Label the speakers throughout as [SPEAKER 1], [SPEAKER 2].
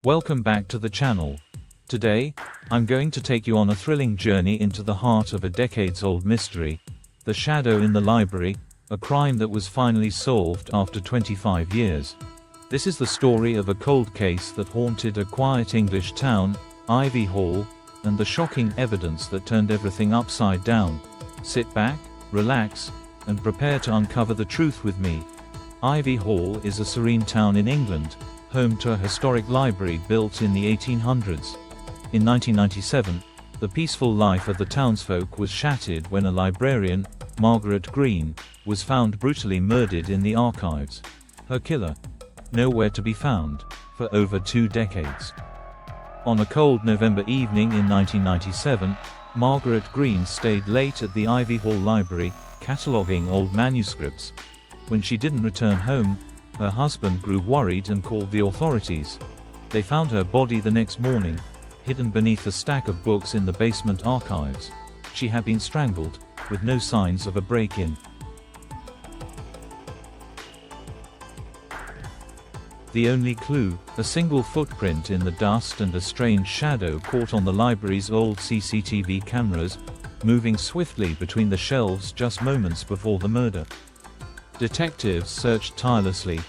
[SPEAKER 1] Welcome back to the channel. Today, I'm going to take you on a thrilling journey into the heart of a decades-old mystery, the shadow in the library, a crime that was finally solved after 25 years. This is the story of a cold case that haunted a quiet English town, Ivy Hall, and the shocking evidence that turned everything upside down. Sit back, relax, and prepare to uncover the truth with me. Ivy Hall is a serene town in England, home to a historic library built in the 1800s. In 1997, the peaceful life of the townsfolk was shattered when a librarian, Margaret Green, was found brutally murdered in the archives. Her killer? Nowhere to be found, for over 2 decades. On a cold November evening in 1997, Margaret Green stayed late at the Ivy Hall Library, cataloguing old manuscripts. When she didn't return home, her husband grew worried and called the authorities. They found her body the next morning, hidden beneath a stack of books in the basement archives. She had been strangled, with no signs of a break-in. The only clue, a single footprint in the dust and a strange shadow caught on the library's old CCTV cameras, moving swiftly between the shelves just moments before the murder. Detectives searched tirelessly.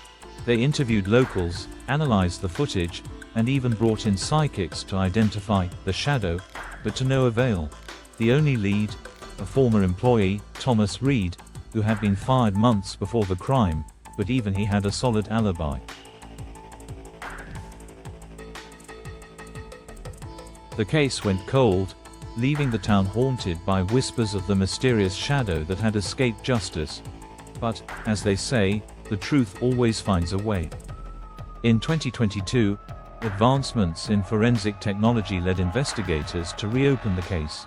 [SPEAKER 1] They interviewed locals, analyzed the footage, and even brought in psychics to identify the shadow, but to no avail. The only lead, a former employee, Thomas Reed, who had been fired months before the crime, but even he had a solid alibi. The case went cold, leaving the town haunted by whispers of the mysterious shadow that had escaped justice. But, as they say, the truth always finds a way. In 2022, advancements in forensic technology led investigators to reopen the case.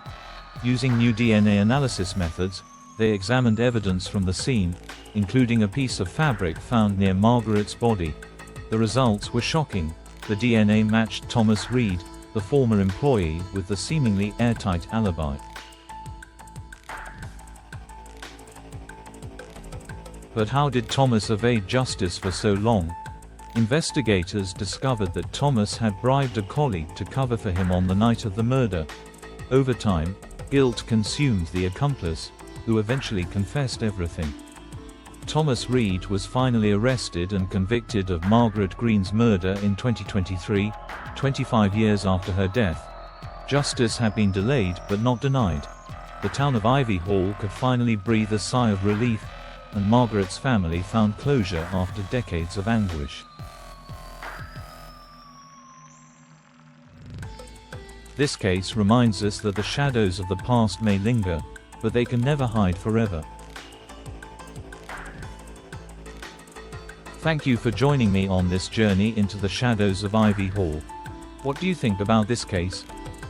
[SPEAKER 1] Using new DNA analysis methods, they examined evidence from the scene, including a piece of fabric found near Margaret's body. The results were shocking. The DNA matched Thomas Reed, the former employee with the seemingly airtight alibi. But how did Thomas evade justice for so long? Investigators discovered that Thomas had bribed a colleague to cover for him on the night of the murder. Over time, guilt consumed the accomplice, who eventually confessed everything. Thomas Reed was finally arrested and convicted of Margaret Green's murder in 2023, 25 years after her death. Justice had been delayed but not denied. The town of Ivy Hall could finally breathe a sigh of relief, and Margaret's family found closure after decades of anguish. This case reminds us that the shadows of the past may linger, but they can never hide forever. Thank you for joining me on this journey into the shadows of Ivy Hall. What do you think about this case?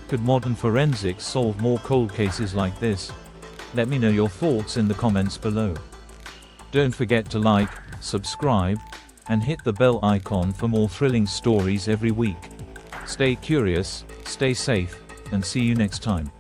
[SPEAKER 1] Could modern forensics solve more cold cases like this? Let me know your thoughts in the comments below. Don't forget to like, subscribe, and hit the bell icon for more thrilling stories every week. Stay curious, stay safe, and see you next time.